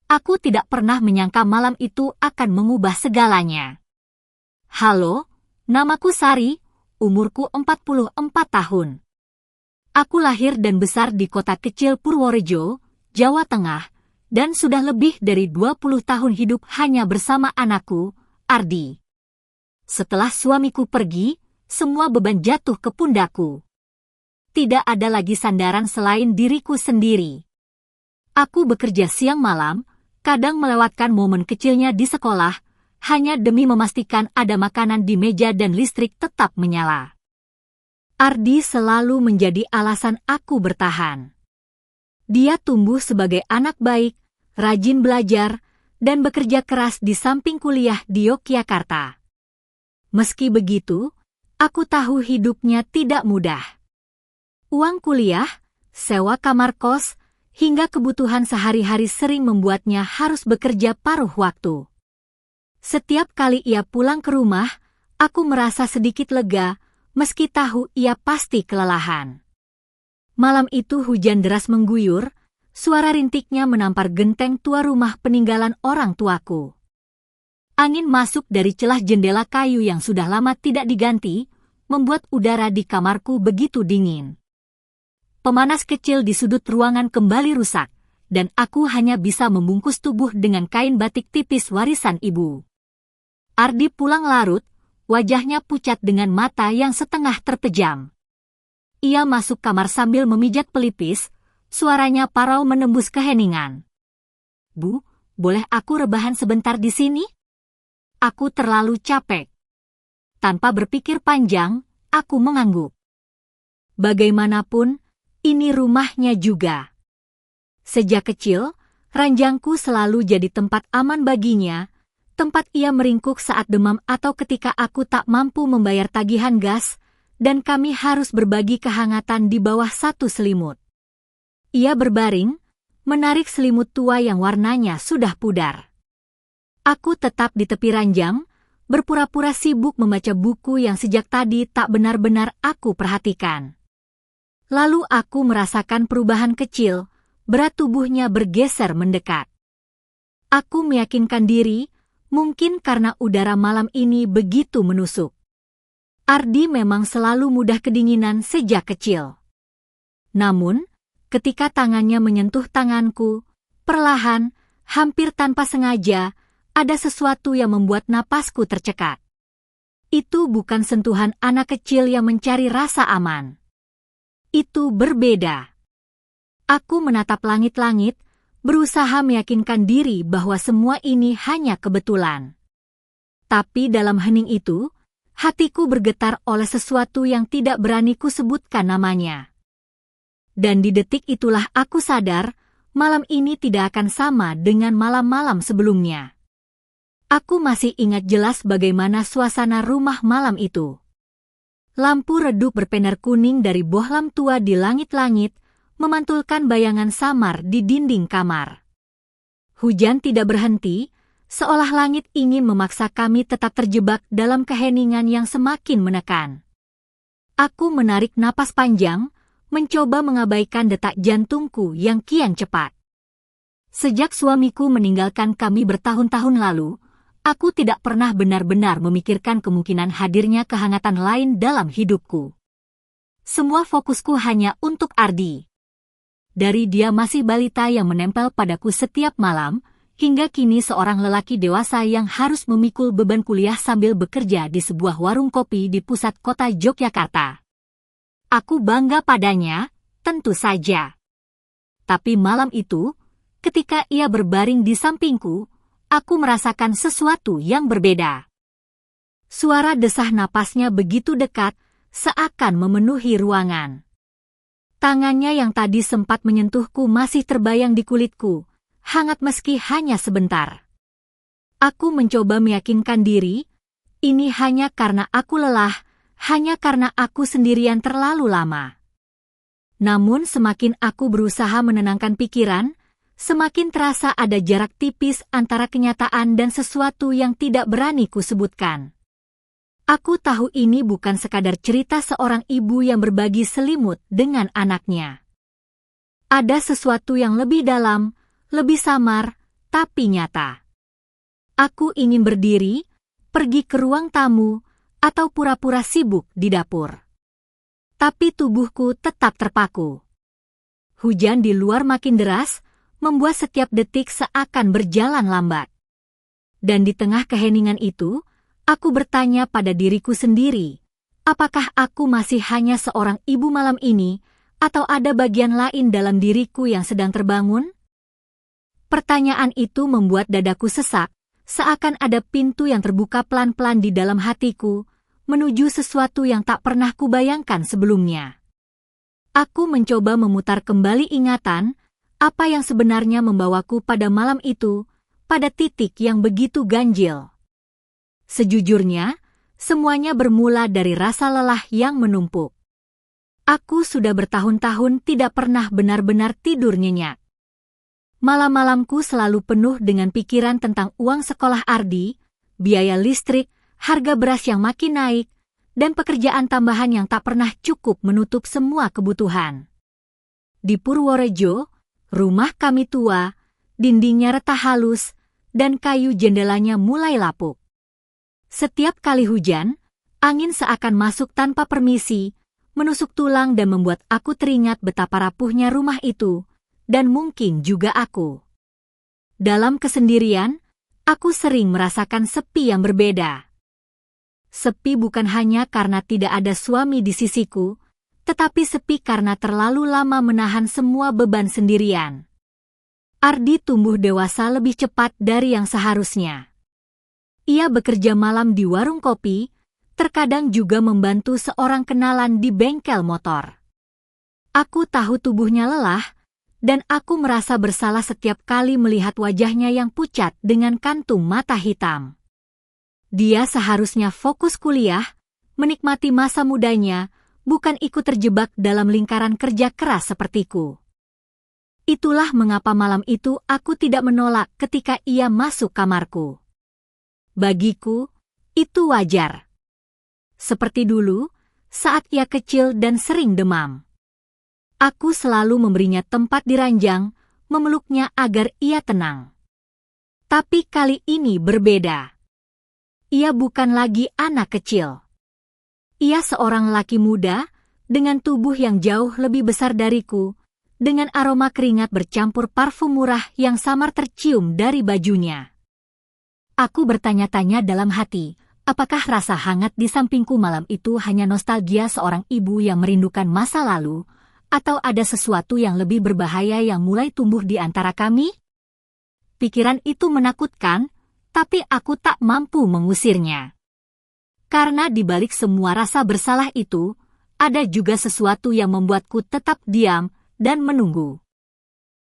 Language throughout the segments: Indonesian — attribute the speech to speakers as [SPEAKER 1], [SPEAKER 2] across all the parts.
[SPEAKER 1] Aku tidak pernah menyangka malam itu akan mengubah segalanya. Halo, namaku Sari, umurku 44 tahun. Aku lahir dan besar di kota kecil Purworejo, Jawa Tengah, dan sudah lebih dari 20 tahun hidup hanya bersama anakku, Ardi. Setelah suamiku pergi, semua beban jatuh ke pundakku. Tidak ada lagi sandaran selain diriku sendiri. Aku bekerja siang malam, kadang melewatkan momen kecilnya di sekolah, hanya demi memastikan ada makanan di meja dan listrik tetap menyala. Ardi selalu menjadi alasan aku bertahan. Dia tumbuh sebagai anak baik, rajin belajar, dan bekerja keras di samping kuliah di Yogyakarta. Meski begitu, aku tahu hidupnya tidak mudah. Uang kuliah, sewa kamar kos, hingga kebutuhan sehari-hari sering membuatnya harus bekerja paruh waktu. Setiap kali ia pulang ke rumah, aku merasa sedikit lega, meski tahu ia pasti kelelahan. Malam itu hujan deras mengguyur, suara rintiknya menampar genteng tua rumah peninggalan orang tuaku. Angin masuk dari celah jendela kayu yang sudah lama tidak diganti, membuat udara di kamarku begitu dingin. Pemanas kecil di sudut ruangan kembali rusak, dan aku hanya bisa membungkus tubuh dengan kain batik tipis warisan ibu. Ardi pulang larut, wajahnya pucat dengan mata yang setengah terpejam. Ia masuk kamar sambil memijat pelipis, suaranya parau menembus keheningan. "Bu, boleh aku rebahan sebentar di sini? Aku terlalu capek." Tanpa berpikir panjang, aku mengangguk. Bagaimanapun, ini rumahnya juga. Sejak kecil, ranjangku selalu jadi tempat aman baginya, tempat ia meringkuk saat demam atau ketika aku tak mampu membayar tagihan gas, dan kami harus berbagi kehangatan di bawah satu selimut. Ia berbaring, menarik selimut tua yang warnanya sudah pudar. Aku tetap di tepi ranjang, berpura-pura sibuk membaca buku yang sejak tadi tak benar-benar aku perhatikan. Lalu aku merasakan perubahan kecil, berat tubuhnya bergeser mendekat. Aku meyakinkan diri, mungkin karena udara malam ini begitu menusuk. Ardi memang selalu mudah kedinginan sejak kecil. Namun, ketika tangannya menyentuh tanganku, perlahan, hampir tanpa sengaja, ada sesuatu yang membuat napasku tercekat. Itu bukan sentuhan anak kecil yang mencari rasa aman. Itu berbeda. Aku menatap langit-langit, berusaha meyakinkan diri bahwa semua ini hanya kebetulan. Tapi dalam hening itu, hatiku bergetar oleh sesuatu yang tidak berani kusebutkan namanya. Dan di detik itulah aku sadar, malam ini tidak akan sama dengan malam-malam sebelumnya. Aku masih ingat jelas bagaimana suasana rumah malam itu. Lampu redup berpenar kuning dari bohlam tua di langit-langit, memantulkan bayangan samar di dinding kamar. Hujan tidak berhenti, seolah langit ingin memaksa kami tetap terjebak dalam keheningan yang semakin menekan. Aku menarik napas panjang, mencoba mengabaikan detak jantungku yang kian cepat. Sejak suamiku meninggalkan kami bertahun-tahun lalu, aku tidak pernah benar-benar memikirkan kemungkinan hadirnya kehangatan lain dalam hidupku. Semua fokusku hanya untuk Ardi. Dari dia masih balita yang menempel padaku setiap malam, hingga kini seorang lelaki dewasa yang harus memikul beban kuliah sambil bekerja di sebuah warung kopi di pusat kota Yogyakarta. Aku bangga padanya, tentu saja. Tapi malam itu, ketika ia berbaring di sampingku, aku merasakan sesuatu yang berbeda. Suara desah napasnya begitu dekat, seakan memenuhi ruangan. Tangannya yang tadi sempat menyentuhku masih terbayang di kulitku, hangat meski hanya sebentar. Aku mencoba meyakinkan diri, ini hanya karena aku lelah, hanya karena aku sendirian terlalu lama. Namun semakin aku berusaha menenangkan pikiran, semakin terasa ada jarak tipis antara kenyataan dan sesuatu yang tidak berani kusebutkan. Aku tahu ini bukan sekadar cerita seorang ibu yang berbagi selimut dengan anaknya. Ada sesuatu yang lebih dalam, lebih samar, tapi nyata. Aku ingin berdiri, pergi ke ruang tamu, atau pura-pura sibuk di dapur. Tapi tubuhku tetap terpaku. Hujan di luar makin deras, membuat setiap detik seakan berjalan lambat. Dan di tengah keheningan itu, aku bertanya pada diriku sendiri, apakah aku masih hanya seorang ibu malam ini, atau ada bagian lain dalam diriku yang sedang terbangun? Pertanyaan itu membuat dadaku sesak, seakan ada pintu yang terbuka pelan-pelan di dalam hatiku, menuju sesuatu yang tak pernah kubayangkan sebelumnya. Aku mencoba memutar kembali ingatan, apa yang sebenarnya membawaku pada malam itu, pada titik yang begitu ganjil. Sejujurnya, semuanya bermula dari rasa lelah yang menumpuk. Aku sudah bertahun-tahun tidak pernah benar-benar tidur nyenyak. Malam-malamku selalu penuh dengan pikiran tentang uang sekolah Ardi, biaya listrik, harga beras yang makin naik, dan pekerjaan tambahan yang tak pernah cukup menutup semua kebutuhan. Di Purworejo, rumah kami tua, dindingnya retak halus, dan kayu jendelanya mulai lapuk. Setiap kali hujan, angin seakan masuk tanpa permisi, menusuk tulang dan membuat aku teringat betapa rapuhnya rumah itu, dan mungkin juga aku. Dalam kesendirian, aku sering merasakan sepi yang berbeda. Sepi bukan hanya karena tidak ada suami di sisiku, tetapi sepi karena terlalu lama menahan semua beban sendirian. Ardi tumbuh dewasa lebih cepat dari yang seharusnya. Ia bekerja malam di warung kopi, terkadang juga membantu seorang kenalan di bengkel motor. Aku tahu tubuhnya lelah, dan aku merasa bersalah setiap kali melihat wajahnya yang pucat dengan kantung mata hitam. Dia seharusnya fokus kuliah, menikmati masa mudanya, bukan ikut terjebak dalam lingkaran kerja keras sepertiku. Itulah mengapa malam itu aku tidak menolak ketika ia masuk kamarku. Bagiku, itu wajar. Seperti dulu, saat ia kecil dan sering demam. Aku selalu memberinya tempat di ranjang, memeluknya agar ia tenang. Tapi kali ini berbeda. Ia bukan lagi anak kecil. Ia seorang laki muda, dengan tubuh yang jauh lebih besar dariku, dengan aroma keringat bercampur parfum murah yang samar tercium dari bajunya. Aku bertanya-tanya dalam hati, apakah rasa hangat di sampingku malam itu hanya nostalgia seorang ibu yang merindukan masa lalu, atau ada sesuatu yang lebih berbahaya yang mulai tumbuh di antara kami? Pikiran itu menakutkan, tapi aku tak mampu mengusirnya. Karena di balik semua rasa bersalah itu, ada juga sesuatu yang membuatku tetap diam dan menunggu.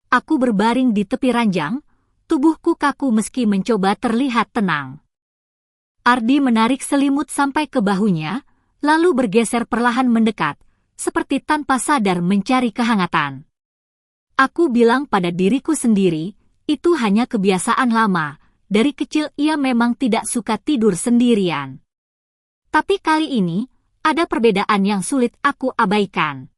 [SPEAKER 1] Aku berbaring di tepi ranjang, tubuhku kaku meski mencoba terlihat tenang. Ardi menarik selimut sampai ke bahunya, lalu bergeser perlahan mendekat, seperti tanpa sadar mencari kehangatan. Aku bilang pada diriku sendiri, itu hanya kebiasaan lama, dari kecil ia memang tidak suka tidur sendirian. Tapi kali ini, ada perbedaan yang sulit aku abaikan.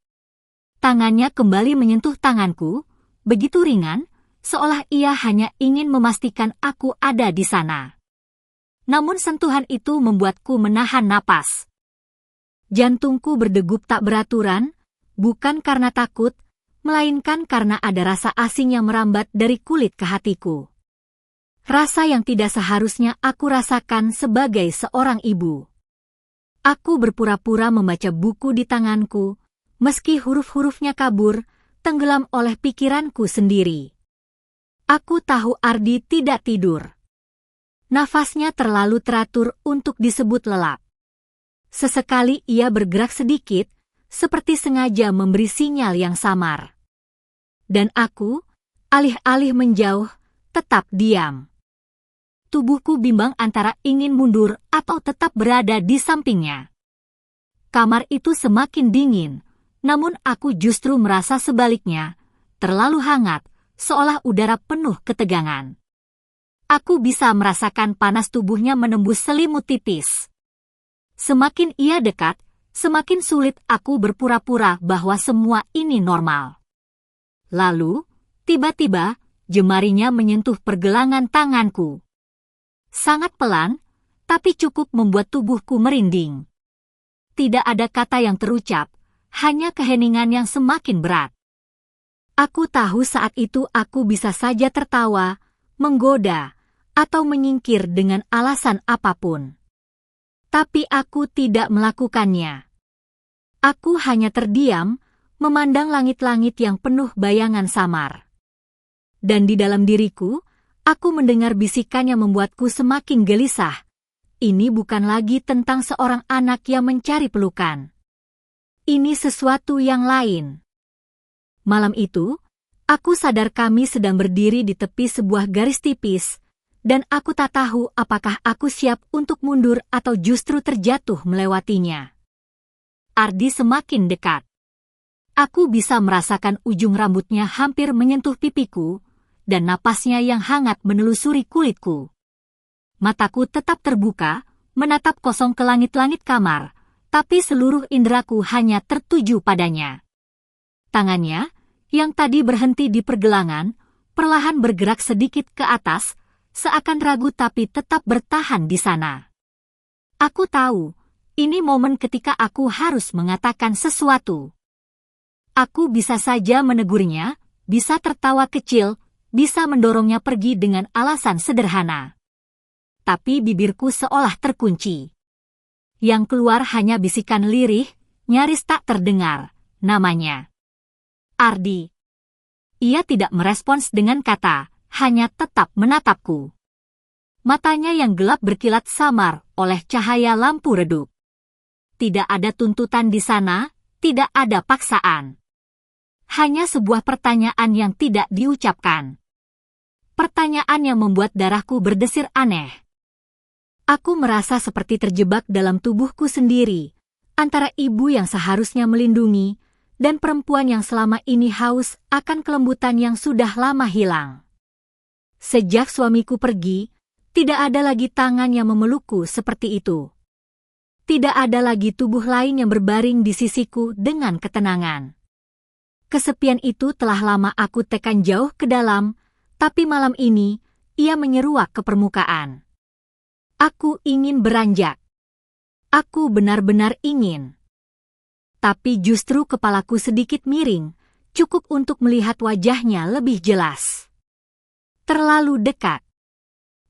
[SPEAKER 1] Tangannya kembali menyentuh tanganku, begitu ringan, seolah ia hanya ingin memastikan aku ada di sana. Namun sentuhan itu membuatku menahan napas. Jantungku berdegup tak beraturan, bukan karena takut, melainkan karena ada rasa asing yang merambat dari kulit ke hatiku. Rasa yang tidak seharusnya aku rasakan sebagai seorang ibu. Aku berpura-pura membaca buku di tanganku, meski huruf-hurufnya kabur, tenggelam oleh pikiranku sendiri. Aku tahu Ardi tidak tidur. Nafasnya terlalu teratur untuk disebut lelap. Sesekali ia bergerak sedikit, seperti sengaja memberi sinyal yang samar. Dan aku, alih-alih menjauh, tetap diam. Tubuhku bimbang antara ingin mundur atau tetap berada di sampingnya. Kamar itu semakin dingin, namun aku justru merasa sebaliknya, terlalu hangat, seolah udara penuh ketegangan. Aku bisa merasakan panas tubuhnya menembus selimut tipis. Semakin ia dekat, semakin sulit aku berpura-pura bahwa semua ini normal. Lalu, tiba-tiba, Jemarinya menyentuh pergelangan tanganku. Sangat pelan, tapi cukup membuat tubuhku merinding. Tidak ada kata yang terucap, hanya keheningan yang semakin berat. Aku tahu saat itu aku bisa saja tertawa, menggoda, atau menyingkir dengan alasan apapun. Tapi aku tidak melakukannya. Aku hanya terdiam, memandang langit-langit yang penuh bayangan samar. Dan di dalam diriku, aku mendengar bisikan yang membuatku semakin gelisah. Ini bukan lagi tentang seorang anak yang mencari pelukan. Ini sesuatu yang lain. Malam itu, aku sadar kami sedang berdiri di tepi sebuah garis tipis, dan aku tak tahu apakah aku siap untuk mundur atau justru terjatuh melewatinya. Ardi semakin dekat. Aku bisa merasakan ujung rambutnya hampir menyentuh pipiku, dan napasnya yang hangat menelusuri kulitku. Mataku tetap terbuka, menatap kosong ke langit-langit kamar, tapi seluruh indraku hanya tertuju padanya. Tangannya, yang tadi berhenti di pergelangan, perlahan bergerak sedikit ke atas, seakan ragu tapi tetap bertahan di sana. Aku tahu, ini momen ketika aku harus mengatakan sesuatu. Aku bisa saja menegurnya, bisa tertawa kecil, bisa mendorongnya pergi dengan alasan sederhana. Tapi bibirku seolah terkunci. Yang keluar hanya bisikan lirih, nyaris tak terdengar, namanya. Ardi. Ia tidak merespons dengan kata, hanya tetap menatapku. Matanya yang gelap berkilat samar oleh cahaya lampu redup. Tidak ada tuntutan di sana, tidak ada paksaan. Hanya sebuah pertanyaan yang tidak diucapkan. Pertanyaan yang membuat darahku berdesir aneh. Aku merasa seperti terjebak dalam tubuhku sendiri, antara ibu yang seharusnya melindungi, dan perempuan yang selama ini haus akan kelembutan yang sudah lama hilang. Sejak suamiku pergi, tidak ada lagi tangan yang memelukku seperti itu. Tidak ada lagi tubuh lain yang berbaring di sisiku dengan ketenangan. Kesepian itu telah lama aku tekan jauh ke dalam, tapi malam ini, ia menyeruak ke permukaan. Aku ingin beranjak. Aku benar-benar ingin. Tapi justru kepalaku sedikit miring, cukup untuk melihat wajahnya lebih jelas. Terlalu dekat.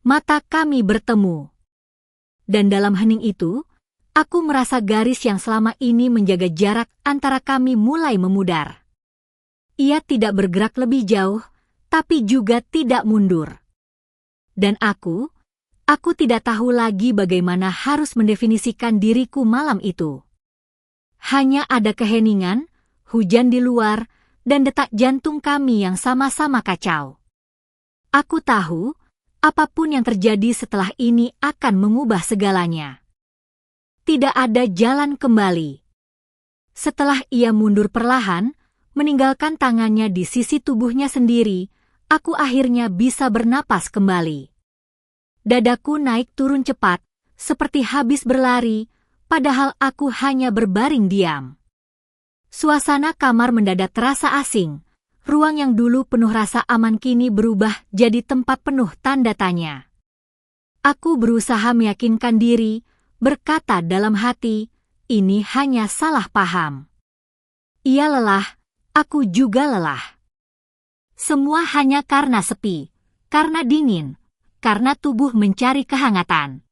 [SPEAKER 1] Mata kami bertemu. Dan dalam hening itu, aku merasa garis yang selama ini menjaga jarak antara kami mulai memudar. Ia tidak bergerak lebih jauh, tapi juga tidak mundur. Dan aku tidak tahu lagi bagaimana harus mendefinisikan diriku malam itu. Hanya ada keheningan, hujan di luar, dan detak jantung kami yang sama-sama kacau. Aku tahu, apapun yang terjadi setelah ini akan mengubah segalanya. Tidak ada jalan kembali. Setelah ia mundur perlahan, meninggalkan tangannya di sisi tubuhnya sendiri, aku akhirnya bisa bernapas kembali. Dadaku naik turun cepat, seperti habis berlari, padahal aku hanya berbaring diam. Suasana kamar mendadak terasa asing. Ruang yang dulu penuh rasa aman kini berubah jadi tempat penuh tanda tanya. Aku berusaha meyakinkan diri, berkata dalam hati, ini hanya salah paham. Ia lelah, aku juga lelah. Semua hanya karena sepi, karena dingin, karena tubuh mencari kehangatan.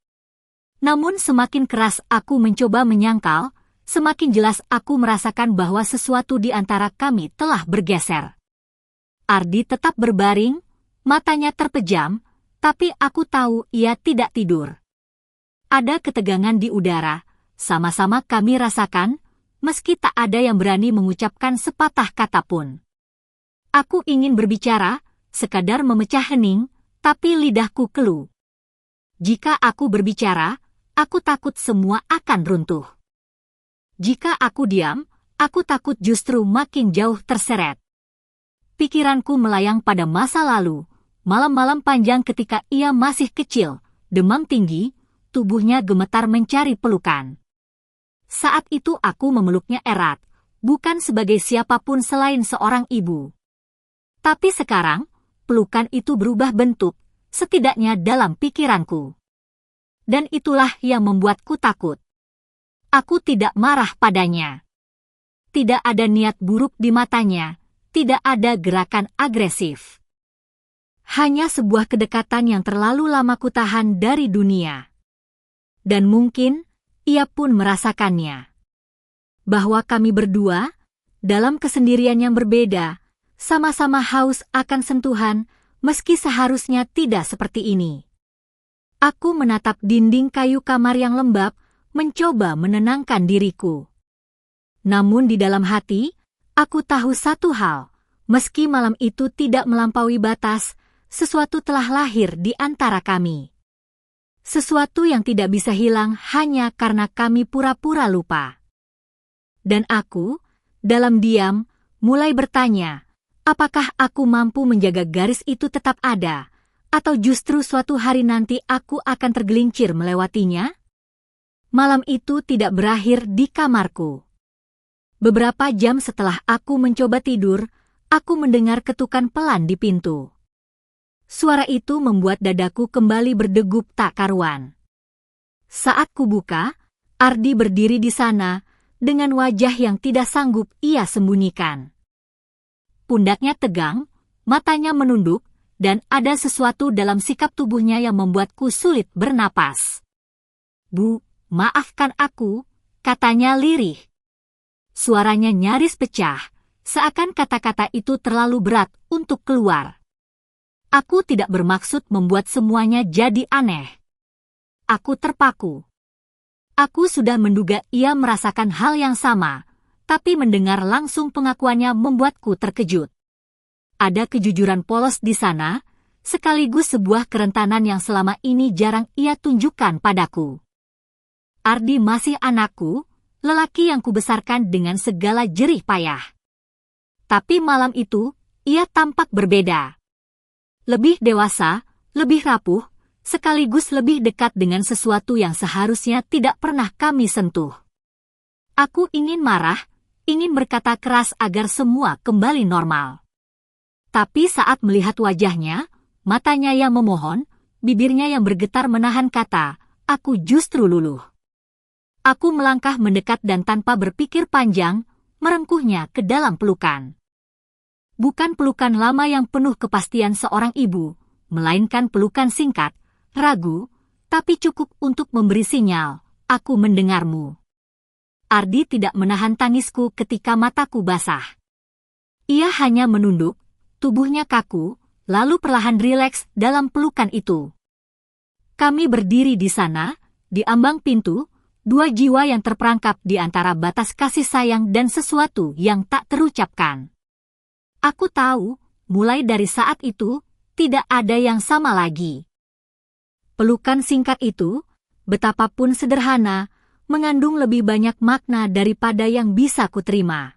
[SPEAKER 1] Namun semakin keras aku mencoba menyangkal, semakin jelas aku merasakan bahwa sesuatu di antara kami telah bergeser. Ardi tetap berbaring, matanya terpejam, tapi aku tahu ia tidak tidur. Ada ketegangan di udara, sama-sama kami rasakan, meski tak ada yang berani mengucapkan sepatah kata pun. Aku ingin berbicara, sekadar memecah hening, tapi lidahku keluh. Jika aku berbicara, aku takut semua akan runtuh. Jika aku diam, aku takut justru makin jauh terseret. Pikiranku melayang pada masa lalu, malam-malam panjang ketika ia masih kecil, demam tinggi, tubuhnya gemetar mencari pelukan. Saat itu aku memeluknya erat, bukan sebagai siapapun selain seorang ibu. Tapi sekarang, pelukan itu berubah bentuk, setidaknya dalam pikiranku. Dan itulah yang membuatku takut. Aku tidak marah padanya. Tidak ada niat buruk di matanya, tidak ada gerakan agresif. Hanya sebuah kedekatan yang terlalu lama kutahan dari dunia. Dan mungkin, ia pun merasakannya. Bahwa kami berdua, dalam kesendirian yang berbeda, sama-sama haus akan sentuhan, meski seharusnya tidak seperti ini. Aku menatap dinding kayu kamar yang lembab, mencoba menenangkan diriku. Namun di dalam hati, aku tahu satu hal, meski malam itu tidak melampaui batas, sesuatu telah lahir di antara kami. Sesuatu yang tidak bisa hilang hanya karena kami pura-pura lupa. Dan aku, dalam diam, mulai bertanya, apakah aku mampu menjaga garis itu tetap ada, atau justru suatu hari nanti aku akan tergelincir melewatinya? Malam itu tidak berakhir di kamarku. Beberapa jam setelah aku mencoba tidur, aku mendengar ketukan pelan di pintu. Suara itu membuat dadaku kembali berdegup tak karuan. Saat kubuka, Ardi berdiri di sana, dengan wajah yang tidak sanggup ia sembunyikan. Pundaknya tegang, matanya menunduk, dan ada sesuatu dalam sikap tubuhnya yang membuatku sulit bernapas. "Bu, maafkan aku," katanya lirih. Suaranya nyaris pecah, seakan kata-kata itu terlalu berat untuk keluar. Aku tidak bermaksud membuat semuanya jadi aneh. Aku terpaku. Aku sudah menduga ia merasakan hal yang sama, tapi mendengar langsung pengakuannya membuatku terkejut. Ada kejujuran polos di sana, sekaligus sebuah kerentanan yang selama ini jarang ia tunjukkan padaku. Ardi masih anakku, lelaki yang kubesarkan dengan segala jerih payah. Tapi malam itu, ia tampak berbeda. Lebih dewasa, lebih rapuh, sekaligus lebih dekat dengan sesuatu yang seharusnya tidak pernah kami sentuh. Aku ingin marah, ingin berkata keras agar semua kembali normal. Tapi saat melihat wajahnya, matanya yang memohon, bibirnya yang bergetar menahan kata, aku justru luluh. Aku melangkah mendekat dan tanpa berpikir panjang, merengkuhnya ke dalam pelukan. Bukan pelukan lama yang penuh kepastian seorang ibu, melainkan pelukan singkat, ragu, tapi cukup untuk memberi sinyal, aku mendengarmu. Ardi tidak menahan tangisku ketika mataku basah. Ia hanya menunduk, tubuhnya kaku, lalu perlahan rileks dalam pelukan itu. Kami berdiri di sana, di ambang pintu, dua jiwa yang terperangkap di antara batas kasih sayang dan sesuatu yang tak terucapkan. Aku tahu, mulai dari saat itu, tidak ada yang sama lagi. Pelukan singkat itu, betapapun sederhana, mengandung lebih banyak makna daripada yang bisa kuterima.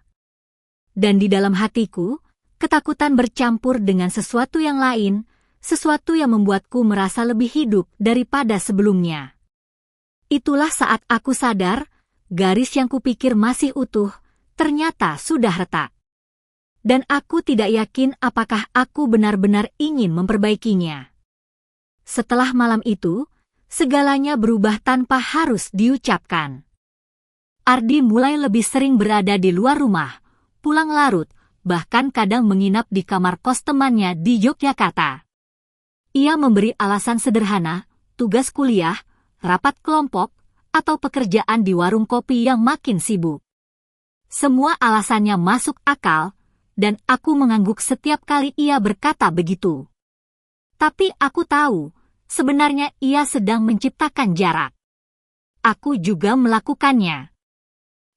[SPEAKER 1] Dan di dalam hatiku, ketakutan bercampur dengan sesuatu yang lain, sesuatu yang membuatku merasa lebih hidup daripada sebelumnya. Itulah saat aku sadar, garis yang kupikir masih utuh, ternyata sudah retak. Dan aku tidak yakin apakah aku benar-benar ingin memperbaikinya. Setelah malam itu, segalanya berubah tanpa harus diucapkan. Ardi mulai lebih sering berada di luar rumah, pulang larut, bahkan kadang menginap di kamar kos temannya di Yogyakarta. Ia memberi alasan sederhana, tugas kuliah, rapat kelompok, atau pekerjaan di warung kopi yang makin sibuk. Semua alasannya masuk akal, dan aku mengangguk setiap kali ia berkata begitu. Tapi aku tahu, sebenarnya ia sedang menciptakan jarak. Aku juga melakukannya.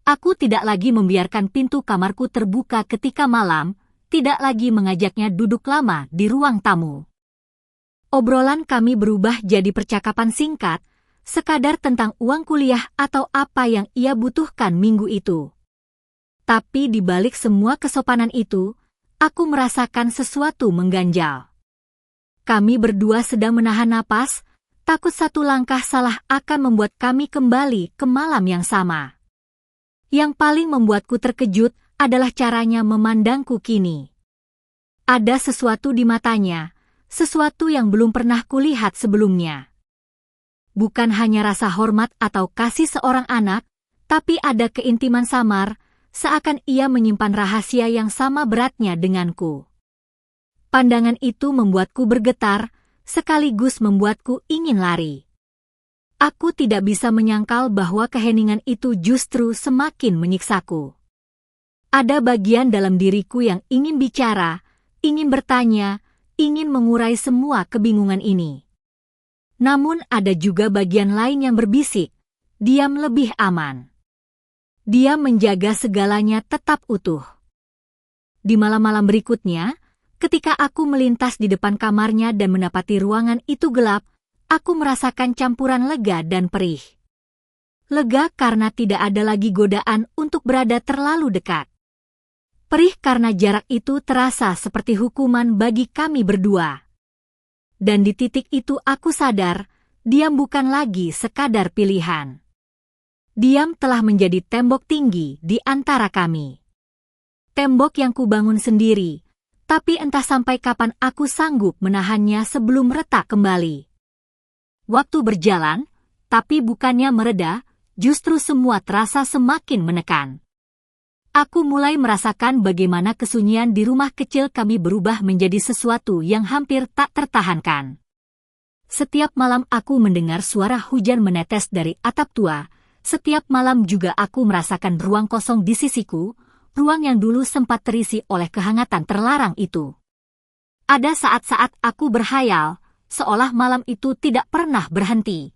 [SPEAKER 1] Aku tidak lagi membiarkan pintu kamarku terbuka ketika malam, tidak lagi mengajaknya duduk lama di ruang tamu. Obrolan kami berubah jadi percakapan singkat, sekadar tentang uang kuliah atau apa yang ia butuhkan minggu itu. Tapi di balik semua kesopanan itu, aku merasakan sesuatu mengganjal. Kami berdua sedang menahan napas, takut satu langkah salah akan membuat kami kembali ke malam yang sama. Yang paling membuatku terkejut adalah caranya memandangku kini. Ada sesuatu di matanya, sesuatu yang belum pernah kulihat sebelumnya. Bukan hanya rasa hormat atau kasih seorang anak, tapi ada keintiman samar, seakan ia menyimpan rahasia yang sama beratnya denganku. Pandangan itu membuatku bergetar, sekaligus membuatku ingin lari. Aku tidak bisa menyangkal bahwa keheningan itu justru semakin menyiksaku. Ada bagian dalam diriku yang ingin bicara, ingin bertanya, ingin mengurai semua kebingungan ini. Namun ada juga bagian lain yang berbisik, diam lebih aman. Diam menjaga segalanya tetap utuh. Di malam-malam berikutnya, ketika aku melintas di depan kamarnya dan mendapati ruangan itu gelap, aku merasakan campuran lega dan perih. Lega karena tidak ada lagi godaan untuk berada terlalu dekat. Perih karena jarak itu terasa seperti hukuman bagi kami berdua. Dan di titik itu aku sadar, diam bukan lagi sekadar pilihan. Diam telah menjadi tembok tinggi di antara kami. Tembok yang kubangun sendiri, tapi entah sampai kapan aku sanggup menahannya sebelum retak kembali. Waktu berjalan, tapi bukannya mereda, justru semua terasa semakin menekan. Aku mulai merasakan bagaimana kesunyian di rumah kecil kami berubah menjadi sesuatu yang hampir tak tertahankan. Setiap malam aku mendengar suara hujan menetes dari atap tua. Setiap malam juga aku merasakan ruang kosong di sisiku, ruang yang dulu sempat terisi oleh kehangatan terlarang itu. Ada saat-saat aku berhayal, seolah malam itu tidak pernah berhenti.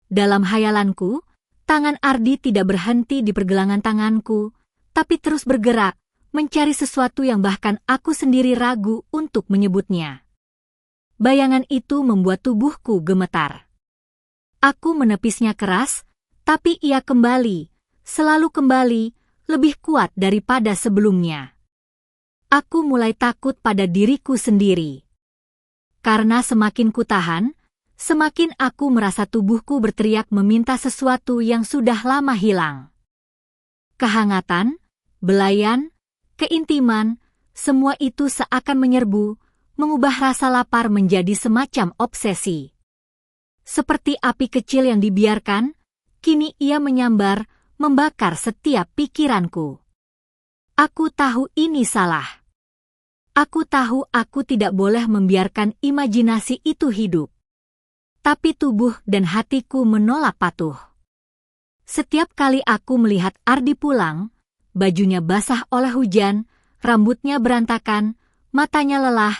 [SPEAKER 1] Dalam hayalanku, tangan Ardi tidak berhenti di pergelangan tanganku, tapi terus bergerak, mencari sesuatu yang bahkan aku sendiri ragu untuk menyebutnya. Bayangan itu membuat tubuhku gemetar. Aku menepisnya keras, tapi ia kembali, selalu kembali, lebih kuat daripada sebelumnya. Aku mulai takut pada diriku sendiri. Karena semakin kutahan, semakin aku merasa tubuhku berteriak meminta sesuatu yang sudah lama hilang. Kehangatan, belayan, keintiman, semua itu seakan menyerbu, mengubah rasa lapar menjadi semacam obsesi. Seperti api kecil yang dibiarkan, kini ia menyambar, membakar setiap pikiranku. Aku tahu ini salah. Aku tahu aku tidak boleh membiarkan imajinasi itu hidup. Tapi tubuh dan hatiku menolak patuh. Setiap kali aku melihat Ardi pulang, bajunya basah oleh hujan, rambutnya berantakan, matanya lelah,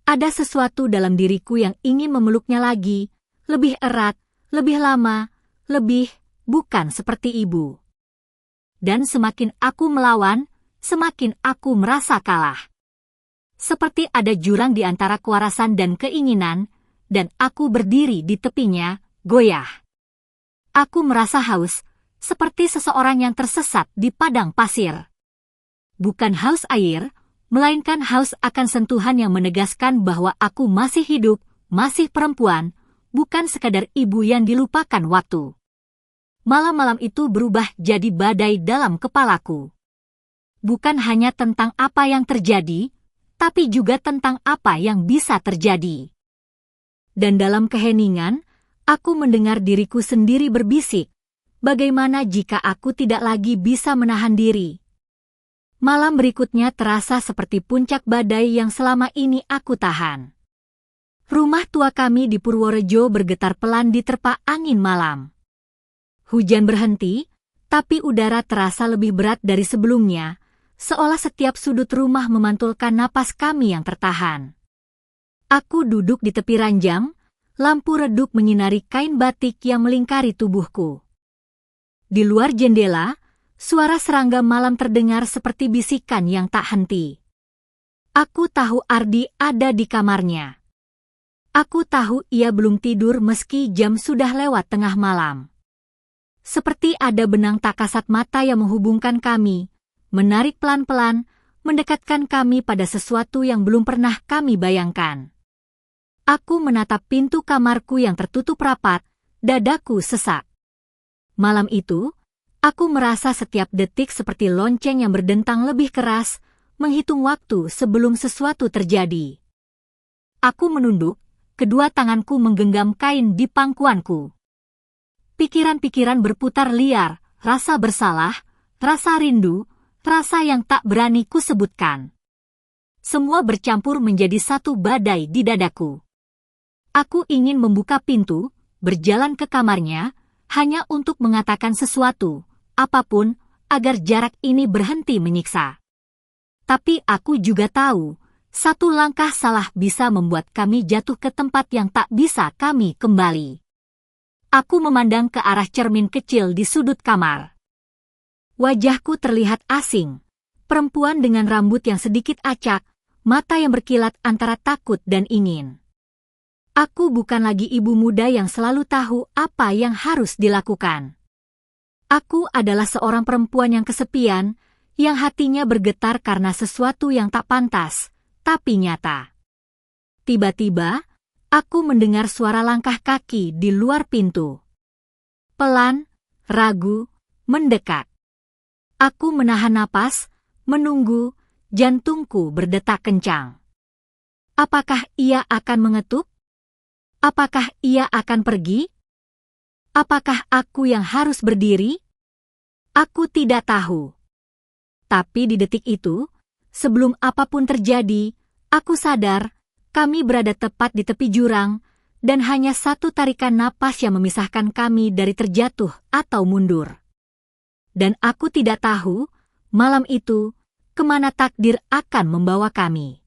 [SPEAKER 1] ada sesuatu dalam diriku yang ingin memeluknya lagi, lebih erat, lebih lama, lebih, bukan seperti ibu. Dan semakin aku melawan, semakin aku merasa kalah. Seperti ada jurang di antara kewarasan dan keinginan, dan aku berdiri di tepinya, goyah. Aku merasa haus, seperti seseorang yang tersesat di padang pasir. Bukan haus air, melainkan haus akan sentuhan yang menegaskan bahwa aku masih hidup, masih perempuan, bukan sekadar ibu yang dilupakan waktu. Malam-malam itu berubah jadi badai dalam kepalaku. Bukan hanya tentang apa yang terjadi, tapi juga tentang apa yang bisa terjadi. Dan dalam keheningan, aku mendengar diriku sendiri berbisik, bagaimana jika aku tidak lagi bisa menahan diri? Malam berikutnya terasa seperti puncak badai yang selama ini aku tahan. Rumah tua kami di Purworejo bergetar pelan diterpa angin malam. Hujan berhenti, tapi udara terasa lebih berat dari sebelumnya, seolah setiap sudut rumah memantulkan napas kami yang tertahan. Aku duduk di tepi ranjang, lampu redup menyinari kain batik yang melingkari tubuhku. Di luar jendela, suara serangga malam terdengar seperti bisikan yang tak henti. Aku tahu Ardi ada di kamarnya. Aku tahu ia belum tidur meski jam sudah lewat tengah malam. Seperti ada benang tak kasat mata yang menghubungkan kami, menarik pelan-pelan, mendekatkan kami pada sesuatu yang belum pernah kami bayangkan. Aku menatap pintu kamarku yang tertutup rapat, dadaku sesak. Malam itu, aku merasa setiap detik seperti lonceng yang berdentang lebih keras, menghitung waktu sebelum sesuatu terjadi. Aku menunduk, kedua tanganku menggenggam kain di pangkuanku. Pikiran-pikiran berputar liar, rasa bersalah, rasa rindu, rasa yang tak berani kusebutkan. Semua bercampur menjadi satu badai di dadaku. Aku ingin membuka pintu, berjalan ke kamarnya, hanya untuk mengatakan sesuatu, apapun, agar jarak ini berhenti menyiksa. Tapi aku juga tahu, satu langkah salah bisa membuat kami jatuh ke tempat yang tak bisa kami kembali. Aku memandang ke arah cermin kecil di sudut kamar. Wajahku terlihat asing. Perempuan dengan rambut yang sedikit acak, mata yang berkilat antara takut dan ingin. Aku bukan lagi ibu muda yang selalu tahu apa yang harus dilakukan. Aku adalah seorang perempuan yang kesepian, yang hatinya bergetar karena sesuatu yang tak pantas, tapi nyata. Tiba-tiba, aku mendengar suara langkah kaki di luar pintu. Pelan, ragu, mendekat. Aku menahan napas, menunggu, jantungku berdetak kencang. Apakah ia akan mengetuk? Apakah ia akan pergi? Apakah aku yang harus berdiri? Aku tidak tahu. Tapi di detik itu, sebelum apapun terjadi, aku sadar kami berada tepat di tepi jurang, dan hanya satu tarikan napas yang memisahkan kami dari terjatuh atau mundur. Dan aku tidak tahu, malam itu, kemana takdir akan membawa kami.